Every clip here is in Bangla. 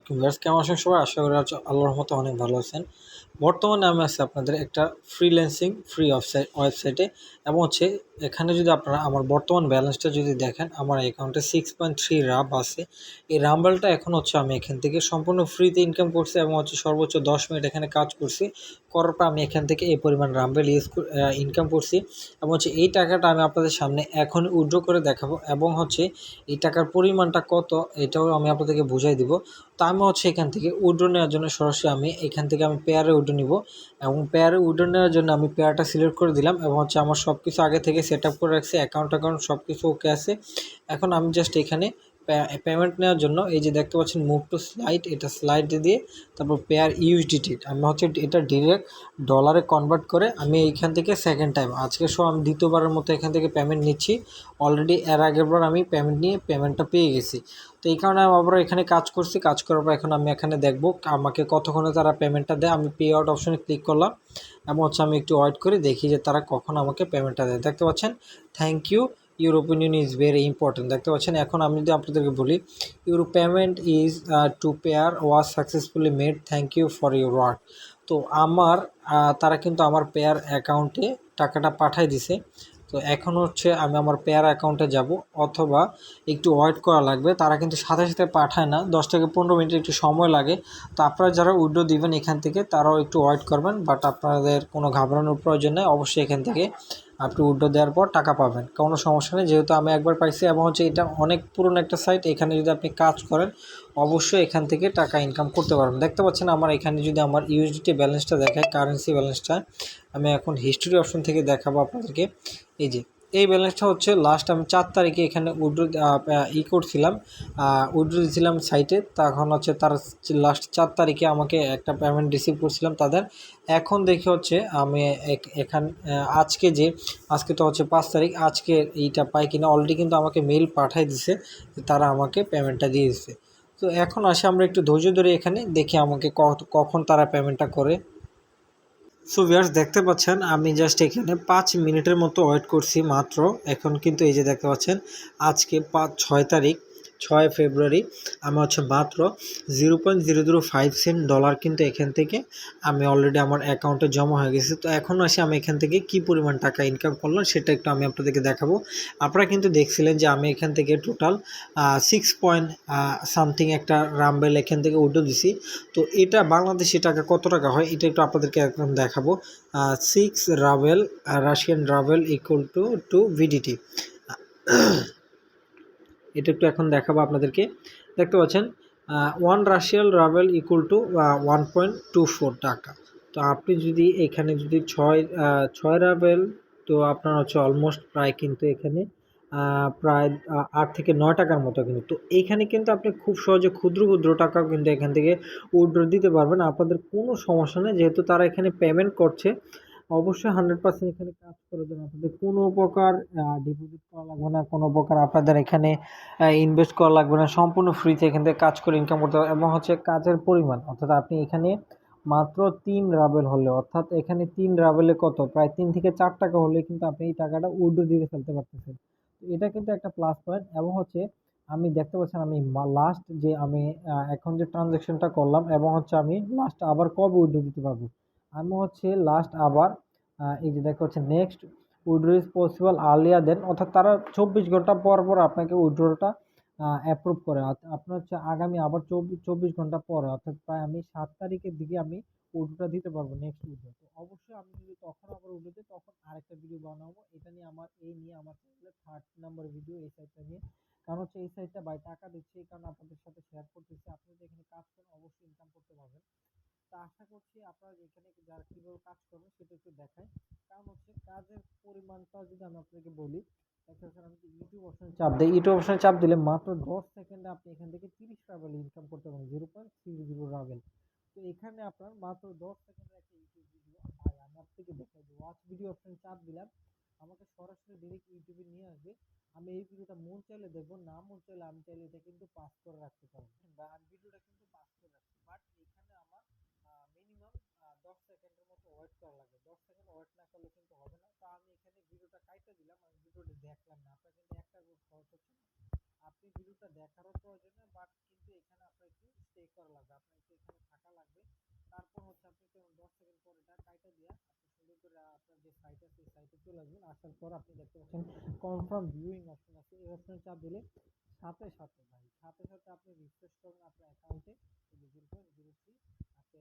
ভিউয়ার্স কেমন আছেন সবাই? আশা করি আল্লাহর রহমতে অনেক ভালো আছেন। বর্তমানে আমি আছি আপনাদের একটা ফ্রিল্যান্সিং ফ্রি ওয়েবসাইটে এবং এখানে যদি আপনারা আমার বর্তমান ব্যালেন্সটা যদি দেখেন, আমার অ্যাকাউন্টে 6.3 রাব আছে। এই রাম্বলটা এখন আমি এখান থেকে সম্পূর্ণ ফ্রিতে ইনকাম করছি এবং সর্বোচ্চ 10 মিনিট এখানে কাজ করছি। করার পর আমি এখান থেকে এই পরিমাণ রাম্বেল ইনকাম করছি এবং এই টাকাটা আমি আপনাদের সামনে এখন উইথড্র করে দেখাবো এবং এই টাকার পরিমাণটা কত এটাও আমি আপনাদেরকে বুঝাই দিব। তো আমি এখান থেকে উইথড্র নেওয়ার জন্য সরাসরি আমি এখান থেকে পেয়ারে উইথড্র নিব এবং পেয়ারে উইথড্র নেওয়ার জন্য আমি পেয়ারটা সিলেক্ট করে দিলাম এবং আমার সব কিছু আগে থেকে সেট আপ করে রাখছি, অ্যাকাউন্ট সব কিছু ওকে আছে। এখন আমি জাস্ট এখানে পেমেন্ট নেওয়ার জন্য এই যে দেখতে পাচ্ছেন মুভ টু স্লাইড, এটা স্লাইড দিয়ে তারপর পেয়ার ইউএসডিটি আমি এটা ডিরেক্ট ডলারে কনভার্ট করে আমি এইখান থেকে সেকেন্ড টাইম আজকে আমি দ্বিতীয়বারের মতো এখান থেকে পেমেন্ট নিচ্ছি। অলরেডি এর আগের বার আমি পেমেন্ট নিয়ে পেমেন্টটা পেয়ে গেছি। তো এই কারণে আমি আবার এখানে কাজ করছি, কাজ করার পর এখন আমি এখানে দেখবো আমাকে কতক্ষণে তারা পেমেন্টটা দেয়। আমি পে আউট অপশনে ক্লিক করলাম এবং আমি একটু ওয়েট করে দেখি যে তারা কখন আমাকে পেমেন্টটা দেয়। দেখতে পাচ্ছেন thank you, your opinion is very important. দেখতে পাচ্ছেন এখন আমি যদি আপনাদেরকে বলি your payment is to pair was successfully made, thank you for your work. তো আমার তারা কিন্তু আমার পেয়ার অ্যাকাউন্টে টাকাটা পাঠাই দিছে। তো এখন আমি আমার পেয়ার অ্যাকাউন্টে যাব অথবা একটু ওয়েট করা লাগবে। তারা কিন্তু সাথে সাথে পাঠায় না, 10 থেকে 15 মিনিট একটু সময় লাগে। তো আপনারা যারা উইথড্র দিবেন এখান থেকে তারাও একটু ওয়েট করবেন, বাট আপনাদের কোনো ঘাবড়ানোর প্রয়োজন নেই। অবশ্যই এখান থেকে আপনি উইথড্র দেওয়ার পর টাকা পাবেন, কোনো সমস্যা নেই। যেহেতু আমি একবার পাইছি এবং এটা অনেক পুরনো একটা সাইট, এখানে যদি আপনি কাজ করেন অবশ্যই এখান থেকে টাকা ইনকাম করতে পারবেন। দেখতে পাচ্ছেন আমার এখানে যদি আমার ইউএসডিটি ব্যালেন্সটা দেখায়, কারেন্সি ব্যালেন্সটা আমি এখন হিস্ট্রি অপশন থেকে দেখাবো আপনাদেরকে। এই যে এই ব্যালেন্সটা লাস্ট আমি 4 তারিখে এখানে উইথড্র করছিলাম, উইথড্র দিয়েছিলাম সাইটে। তখন তার লাস্ট 4 তারিখে আমাকে একটা পেমেন্ট রিসিভ করছিলাম তাদের। এখন দেখি আমি এখান আজকে তো 5 তারিখ, আজকে এইটা পাই কিনা। অলরেডি কিন্তু আমাকে মেইল পাঠাই দিছে, তারা আমাকে পেমেন্টটা দিয়ে দিচ্ছে। তো এখন আসে আমরা একটু ধৈর্য ধরে এখানে দেখি আমাকে কখন তারা পেমেন্টটা করে। সো ভিউয়ার্স দেখতে পাচ্ছেন আমি জাস্ট এখানে 5 মিনিটের মতো ওয়েট করছি মাত্র। এখন কিন্তু এই যে দেখতে পাচ্ছেন আজকে 6 তারিখ, 6 ফেব্রুয়ারি। আমি মাত্র 0.005 সেন্ট ডলার কিন্তু এখান থেকে আমি অলরেডি আমার অ্যাকাউন্টে জমা হয়ে গেছে। তো এখন আমি এখান থেকে কি পরিমাণ টাকা ইনকাম করলাম সেটা একটু আমি আপনাদেরকে দেখাবো। আপনারা কিন্তু দেখছিলেন যে আমি এখান থেকে টোটাল 6 পয়েন্ট সামথিং একটা রামবেল এখান থেকে উঠে দিছি। তো এটা বাংলাদেশি টাকা কত টাকা হয় এটা একটু আপনাদেরকে এখন দেখাবো। 6 ravel Russian ravel equal to VDT, এটা একটু এখন দেখাবো আপনাদেরকে। দেখতে পাচ্ছেন 1 রাশিয়ান রাভেল ইকুয়াল টু 1.24 টাকা। তো আপনি যদি এখানে যদি 6 রাভেল, তো আপনার অলমোস্ট প্রায় কিন্তু এখানে প্রায় 8 থেকে 9 টাকার মতো কিন্তু। তো এইখানে কিন্তু আপনি খুব সহজে ক্ষুদ্র ক্ষুদ্র টাকাও কিন্তু এখান থেকে উইথড্র দিতে পারবেন, আপনাদের কোনো সমস্যা নেই। যেহেতু তারা এখানে পেমেন্ট করছে অবশ্যই 100% এখানে কাজ করে দেবেন। আপনাদের কোনো প্রকার ডিপোজিট করা লাগবে না, কোনো প্রকার আপনাদের এখানে ইনভেস্ট করা লাগবে না। সম্পূর্ণ ফ্রিতে এখান থেকে কাজ করে ইনকাম করতে হবে এবং কাজের পরিমাণ অর্থাৎ আপনি এখানে মাত্র 3 রাবেল হলে, অর্থাৎ এখানে 3 রাবেলে কত প্রায় 3 থেকে 4 টাকা হলে কিন্তু আপনি এই টাকাটা উইথড্র দিয়ে ফেলতে পারতেছেন। তো এটা কিন্তু একটা প্লাস পয়েন্ট। এবং আমি দেখতে পাচ্ছেন আমি লাস্ট যে আমি এখন যে ট্রানজ্যাকশনটা করলাম এবং আমি লাস্ট আবার কবে উইথড্র দিতে পারবো। আমি লাস্ট আবার এই যে দেখতে পাচ্ছেন next withdraw is possible earlier দেন, অর্থাৎ তারা 24 ঘন্টা পর পর আপনাকে উইথড্রটা অ্যাপ্রুভ করে। আপনার আগামী আবার 24 ঘন্টা পরে, অর্থাৎ প্রায় আমি 7 তারিখের দিকে আমি উইথড্রটা দিতে পারবো নেক্সট উইথড্র। তো অবশ্যই আমি যদি তখন আবার উইথড্র দিই তখন আরেকটা ভিডিও বানাবো এটা নিয়ে, আমার চ্যানেলে 3rd নাম্বার ভিডিও এই সাইটটা নিয়ে। কারণ এই সাইটটা ভাই টাকা দিচ্ছে, এই কারণে আপনাদের সাথে শেয়ার করতেছি। আপনি যদি এখানে কাজ করেন অবশ্যই ইনকাম করতে পারবেন। তা আশা করছি আপনারা এখানে যারা কিভাবে কাজ করবেন সেটা একটু দেখায়। কারণ কাজের পরিমাণটা যদি আমি আপনাকে বলি, আমি যদি ইউটিউব অপশনে চাপ দিই, ইউটিউব অপশনে চাপ দিলে মাত্র 10 সেকেন্ডে আপনি এখান থেকে 30 রাবেল ইনকাম করতে পারেন, 0.30 রাবেল। তো এখানে আপনার মাত্র 10 সেকেন্ডের একটা ইউটিউব ভিডিও। ভাই আমি আপনাকে দেখাই দিই, ওয়াচ ভিডিও অপশনে চাপ দিলাম, আমাকে সরাসরি ডিরেক্ট ইউটিউবে নিয়ে আসবে। আমি এই ভিডিওটা মন চাইলে দেখবো, না মন চাইলে আমি চাইলে এটা কিন্তু পাস করে রাখতে পারবো, বা আমি ভিডিওটা কিন্তু পাস করে রাখছি। বাট এখানে আমার মিনিমাম 10 সেকেন্ডের মতো ওয়েট করা লাগবে। 10 সেকেন্ড ওয়েট না করলে কিন্তু হবে না। তো আমি এখানে ভিডিওটা কাইটে দিলাম, আমি ভিডিওটা দেখলাম না, আপনার কিন্তু একটা খরচ হচ্ছে না। আপনি ভিডিওটা দেখারও প্রয়োজন নেই, বাট কিন্তু এখানে আপনার একটু স্টে করা লাগবে, আপনার একটু এখানে থাকা লাগবে। তারপর হচ্ছে আপনি 10 সেকেন্ড পর এটা কাইটা দিয়া আপনি সুন্দর করে আপনার যে সাইট আছে এই সাইটে চলে আসবেন। আসার পর আপনি দেখতে পাচ্ছেন কনফার্ম ভিউইং অপশন আছে, এই অপশনে চাপ দিলে সাথে সাথে ভাই সাথে সাথে আপনি রিফ্রেশ করবেন আপনার অ্যাকাউন্টে 0.03 আপনি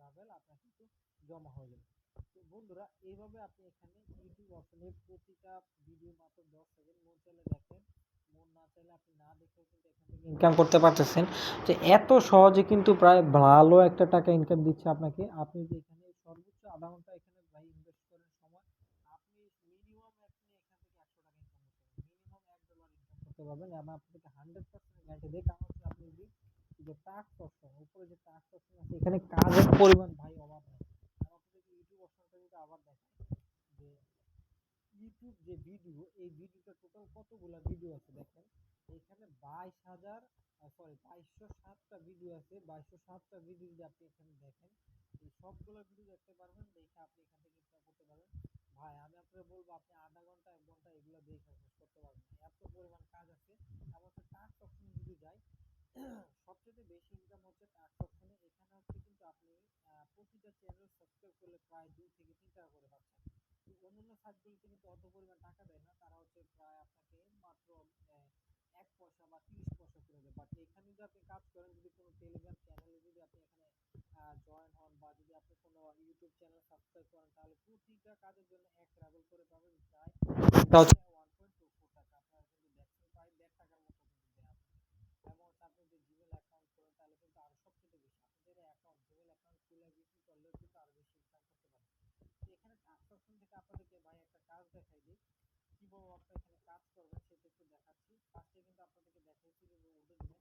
রাভেল আপনার কিন্তু জমা হয়ে যাবে। তো বন্ধুরা এইভাবে আপনি এখানে ইউটিউব অপশনে প্রতিটা ভিডিও মাত্র 10 সেকেন্ড, মন চাইলে দেখেন, মন না চাইলে আপনি না দেখেও কিন্তু এখান থেকে ইনকাম করতে পারতেছেন। যে এত সহজে কিন্তু প্রায় ভালো একটা টাকা ইনকাম দিচ্ছে আপনাকে। আপনি যে এখানে সর্বোচ্চ আধা ঘন্টা এখানে ভাই ইনভেস্ট করেন সময়, আপনি মিনিমাম আপনি এখান থেকে 100 টাকা ইনকাম করতে পারবেন, মিনিমাম $1 ইনকাম করতে পারবেন। আমি আপনাকে 100% গ্যারান্টি দিই, কারণ হচ্ছে আপনি যদি যে টাস্ক অপশন উপরে যে টাস্ক অপশন আছে এখানে কাজের পরিমাণ ভাই অভাব নেই। আমি আপনাকে ইউটিউব অপশনটা যদি আবার দেখাই, যে ইউটিউব যে ভিডিও, এই ভিডিওটা টোটাল কতগুলা ভিডিও আছে দেখেন, এখানে 22,7টা ভিডিও আছে। 22,7টা ভিডিও যদি আপনি এখানে দেখেন, এই সবগুলো ভিডিও দেখতে পারবেন, দেখে আপনি এখান থেকে ইনকাম করতে পারবেন। ভাই আমি আপনাকে বলবো আপনি আধা ঘন্টা 1 ঘন্টা এগুলো দেখে শেষ করতে পারবেন না, এত পরিমাণ কাজ আছে। এবং টাস্ক অপশনে যদি যাই, সবচেয়ে বেশি ইনকাম হচ্ছে টাস্ক অপশনে। এখানে হচ্ছে কিন্তু আপনি প্রতিটা চ্যানেল সাবস্ক্রাইব করলে প্রায় 2 থেকে 3 টাকা করে পাচ্ছেন। অন্যান্য সাইটগুলোতে কিন্তু অত পরিমাণ টাকা দেয় না, তারা হচ্ছে প্রায় আপনাকে মাত্র 1 পয়সা বা 30 পয়সা করে দেয়। বাট এখানে যদি আপনি কাজ করেন, যদি কোনো টেলিগ্রাম চ্যানেলে যদি আপনি এখানে জয়েন হন, বা যদি আপনি কোনো ইউটিউব চ্যানেল সাবস্ক্রাইব করেন, তাহলে প্রতিটা কাজের জন্য 1 রাবেল করে পাবেন। প্রায় এটা হচ্ছে 1.24 টাকা, আপনার কিন্তু দেখছেন প্রায় 1.5 টাকার মতো কিন্তু দেয় আপনাকে। এবং হচ্ছে আপনি যে জিমেল অ্যাকাউন্ট করেন তাহলে কিন্তু আরো সবচেয়ে বেশি, আপনি যদি অ্যাকাউন্ট জিমেল অ্যাকাউন্ট খুলে বিক্রি করলেও কিন্তু আরো বেশি ইনকাম করতে পারবেন। তো এখানে টাস্ক অপশন থেকে আপনাদেরকে ভাই একটা কাজ দেখাই দিই, কিভাবে আপনারা এখানে কাজ করবেন সেটা একটু দেখাচ্ছি। ফার্স্টে কিন্তু আপনাদেরকে দেখাচ্ছি যে উঠে দিবেন।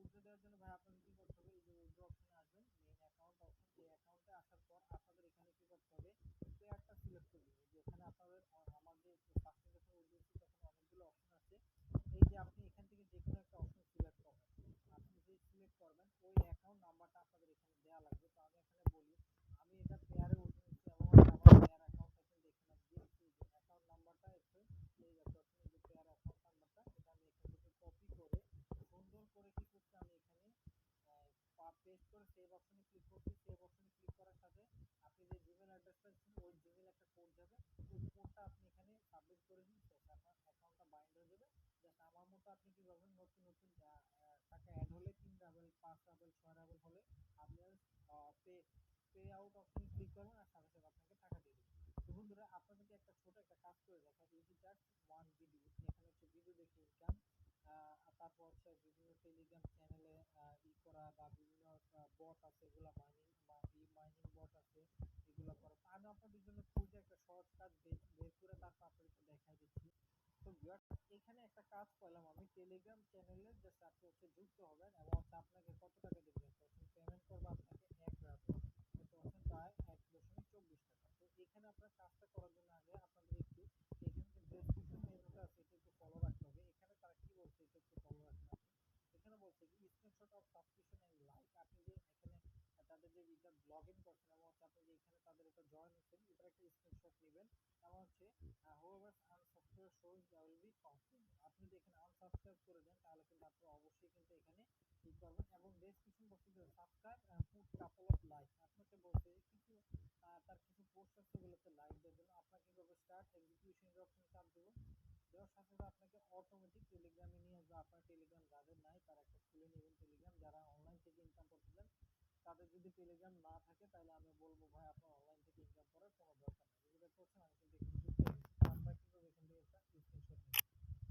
উঠে দেওয়ার জন্য ভাই আপনাদের কি করতে হবে, এই যে উইথড্র অপশনে আসবেন, মেইন অ্যাকাউন্ট অপশন, এই অ্যাকাউন্টে আসার পর আপনাদের এখানে কি করতে হবে, প্লেয়ারটা সিলেক্ট করে দিবেন। যে এখানে আপনাদের আমার যে ফার্স্টে যখন উঠেছি তখন অনেকগুলো অপশন আছে, এই যে আপনি এখান থেকে যে কোনো একটা অপশন সিলেক্ট করবেন। আপনি যে সিলেক্ট করবেন ওই অ্যাকাউন্ট নাম্বারটা আপনাদের এখানে দেওয়া লাগবে। তো আমি এখানে বলি, আমি এটা পেয়ারে উঠে নিচ্ছি এবং হচ্ছে আমার পেয়ার অ্যাকাউন্টটা কিন্তু এখানে দিয়েছি, যে অ্যাকাউন্ট নাম্বারটা একটু এই যে প্রথমে যে পেয়ার অ্যাকাউন্ট নাম্বারটা, এটা আমি এখান থেকে কপি করে সুন্দর করে কি করছি, আমি এখানে পেস্ট করে সেভ অপশনে ক্লিক করছি। সেভ অপশনে ক্লিক করার সাথে আপনি যে জিমেল অ্যাড্রেসটা দিচ্ছেন ওই জিমেল একটা কোড যাবে, ওই কোডটা আপনি এখানে সাবমিট করে দিন, শেষ, আপনার অ্যাকাউন্টটা বাইন্ড হয়ে যাবে। জাস্ট আমার মতো আপনি কি করবেন, নতুন নতুন টাকা অ্যাড হলে 3 রাবেল 5 রাবেল 6 রাবেল হলে আপনি পে পে আউট অপশনে ক্লিক করবেন, আর সাথে সাথে আপনাকে টাকা দিয়ে দেবে। তো বন্ধুরা আপনাদেরকে একটা ছোট একটা কাজ করে দেখাই, এই যে জাস্ট ওয়ান ভিডিও, এখানে হচ্ছে ভিডিও দেখে ইনকাম, তারপর হচ্ছে বিভিন্ন টেলিগ্রাম চ্যানেলে করা, বা বিভিন্ন বট আছে এগুলা মাইনিং, বা মাইনিং বট আছে এগুলো করা। তো আমি আপনাদের জন্য খুবই একটা সহজ কাজ বের করে তারপর আপনাদেরকে দেখাই দিচ্ছি। তো এখানে একটা কাজ পেলাম আমি, টেলিগ্রাম চ্যানেলে জাস্ট আপনি হচ্ছে যুক্ত হবেন, এবং হচ্ছে আপনাকে কত টাকা দেবে দেখতে পাচ্ছেন, পেমেন্ট করবে আপনাকে 1 রাবেল, দেখতে পাচ্ছেন প্রায় 1.24 টাকা। তো এখানে আপনার কাজটা করার জন্য আগে আপনাদের একটু এখানে যে ডেসক্রিপশন মেনুটা আছে এটা একটু ফলো রাখতে হবে। এখানে তারা কি বলছে এটা একটু ফলো রাখতে হবে। এখানে বলছে কি screenshot of subscription and like, আপনি যে এখানে তাদের যে এটা লগ ইন করছেন এবং হচ্ছে আপনি যে এখানে তাদের এটা জয়েন হচ্ছেন, এটার একটা স্ক্রিনশট নেবেন। এবং হচ্ছে whoever unsubscribe shows will be confirmed, আপনি যদি এখানে আনসাবস্ক্রাইব করে দেন তাহলে কিন্তু আপনি অবশ্যই কিন্তু এখানে কি করবেন। এবং ডেসক্রিপশন বলছে যে subscribe put couple of like, আপনাকে বলছে কিছু তার কিছু পোস্ট আছে সেগুলোতে লাইক দেওয়ার জন্য। আপনাকে কি করবে, স্টার্ট এক্সিকিউশন অপশনে চাপ দেবো। দেওয়ার সাথে সাথে আপনাকে অটোমেটিক টেলিগ্রামে নিয়ে আসবে। আপনার টেলিগ্রাম যাদের নাই তারা একটা খুলে নেবেন টেলিগ্রাম, যারা অনলাইন থেকে ইনকাম করতে চান। তাদের যদি টেলিগ্রাম না থাকে তাহলে আমি বলবো ভাই আপনার অনলাইন থেকে ইনকাম করার কোনো দরকার নেই। যদি দেখতে পাচ্ছেন আমি কিন্তু এখানে যুক্ত হয়েছি, আমরা কি করবো, এখান থেকে একটা স্ক্রিনশট নিই,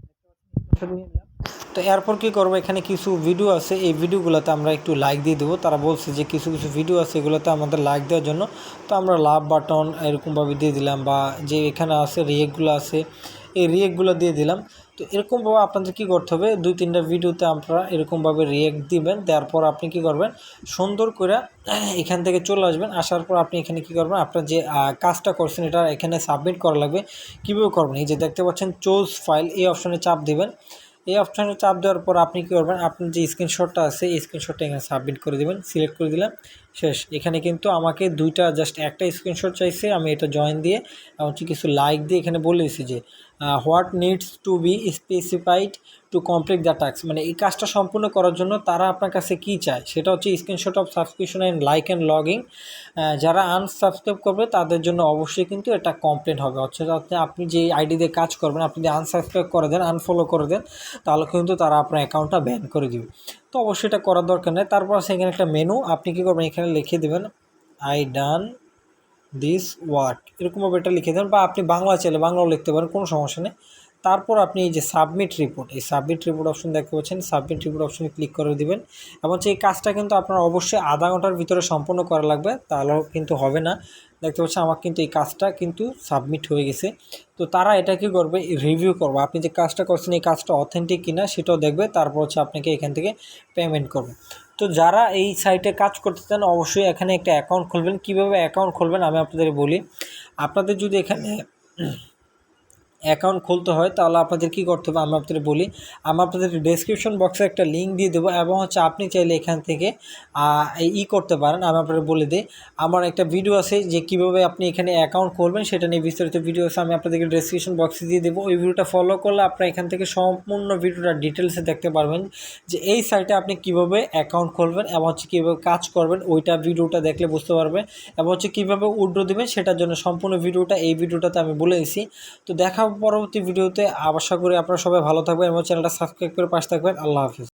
দেখতে পাচ্ছেন স্ক্রিনশট নিয়ে নিলাম। তো এরপর কি করবো, এখানে কিছু ভিডিও আছে, এই ভিডিওগুলোতে আমরা একটু লাইক দিয়ে দেবো। তারা বলছে যে কিছু কিছু ভিডিও আছে এগুলোতে আমাদের লাইক দেওয়ার জন্য, তো আমরা লাভ বাটন এরকমভাবে দিয়ে দিলাম, বা যে এখানে আছে রিয়েক্টগুলো আছে এই রিয়েক্টগুলো দিয়ে দিলাম। তো এরকমভাবে আপনাদের কী করতে হবে, 2-3টা ভিডিওতে আপনারা এরকমভাবে রিয়েক্ট দিবেন। দেওয়ার পর আপনি কী করবেন, সুন্দর করে এখান থেকে চলে আসবেন। আসার পর আপনি এখানে কী করবেন, আপনার যে কাজটা করছেন এটা এখানে সাবমিট করা লাগবে। কীভাবে করবেন, এই যে দেখতে পাচ্ছেন চুজ ফাইল, এই অপশনে চাপ দিবেন। এই অপশানে চাপ দেওয়ার পর আপনি কী করবেন, আপনার যে স্ক্রিনশটটা আছে এই স্ক্রিনশটটা এখানে সাবমিট করে দেবেন, সিলেক্ট করে দিলাম, শেষ। এখানে কিন্তু আমাকে দুইটা জাস্ট একটা স্ক্রিনশট চাইছে, আমি এটা জয়েন দিয়ে হচ্ছে কিছু লাইক দিয়ে এখানে বলে দিয়েছি যে what needs to be specified to complete the task, মানে এই কাজটা সম্পূর্ণ করার জন্য তারা আপনার কাছে কী চায় সেটা হচ্ছে screenshot of subscription and like and logging. যারা আনসাবস্ক্রাইব করবে তাদের জন্য অবশ্যই কিন্তু এটা কমপ্লেন হবে, অর্থাৎ আপনি যে আইডি দিয়ে কাজ করবেন আপনি যদি আনসাবস্ক্রাইব করে দেন, আনফলো করে দেন, তাহলে কিন্তু তারা আপনার অ্যাকাউন্টটা ব্যান করে দিবে। তো অবশ্যই এটা করার দরকার নেই। তারপর সেখানে একটা মেনু, আপনি কী করবেন এখানে লিখে দেবেন আই ডান দিস ওয়ার্ক, এরকমভাবে এটা লিখে দেবেন, বা আপনি বাংলা চাইলে বাংলাও লিখতে পারেন, কোনো সমস্যা নেই। তারপর আপনি এই যে সাবমিট রিপোর্ট, এই সাবমিট রিপোর্ট অপশন দেখতে পাচ্ছেন, সাবমিট রিপোর্ট অপশনে ক্লিক করে দিবেন। এবং এই কাজটা কিন্তু আপনার অবশ্যই আধা ঘন্টার ভিতরে সম্পন্ন করা লাগবে, তাহলেও কিন্তু হবে না। দেখতে পাচ্ছেন আমার কিন্তু এই কাজটা কিন্তু সাবমিট হয়ে গেছে। তো তারা এটা কী করবে, রিভিউ করবে আপনি যে কাজটা করছেন এই কাজটা অথেন্টিক কিনা সেটাও দেখবে, তারপর হচ্ছে আপনাকে এখান থেকে পেমেন্ট করবে। তো যারা এই সাইটে কাজ করতে চান অবশ্যই এখানে একটা অ্যাকাউন্ট খুলবেন। কীভাবে অ্যাকাউন্ট খুলবেন আমি আপনাদের বলি। আপনাদের যদি এখানে অ্যাকাউন্ট খুলতে হয় তাহলে আপনাদের কী করতে হবে আমি আপনাদের বলি। আমি আপনাদের ডেসক্রিপশন বক্সে একটা লিঙ্ক দিয়ে দেবো, এবং হচ্ছে আপনি চাইলে এখান থেকে করতে পারেন। আমি আপনাদের বলে দিই, আমার একটা ভিডিও আছে যে কীভাবে আপনি এখানে অ্যাকাউন্ট খুলবেন সেটা নিয়ে বিস্তারিত ভিডিও আছে, আমি আপনাদেরকে ডেসক্রিপশন বক্সে দিয়ে দেবো। ওই ভিডিওটা ফলো করলে আপনারা এখান থেকে সম্পূর্ণ ভিডিওটা ডিটেলসে দেখতে পারবেন যে এই সাইটে আপনি কীভাবে অ্যাকাউন্ট খুলবেন এবং হচ্ছে কীভাবে কাজ করবেন, ওইটা ভিডিওটা দেখলে বুঝতে পারবেন। এবং হচ্ছে কীভাবে উইথড্র দেবেন সেটার জন্য সম্পূর্ণ ভিডিওটা এই ভিডিওটাতে আমি বলে দিয়েছি। তো দেখা পরবর্তী ভিডিওতে, আশা করি আপনারা সবাই ভালো থাকবেন এবং চ্যানেলটা সাবস্ক্রাইব করে পাশে থাকবেন। আল্লাহ হাফিজ।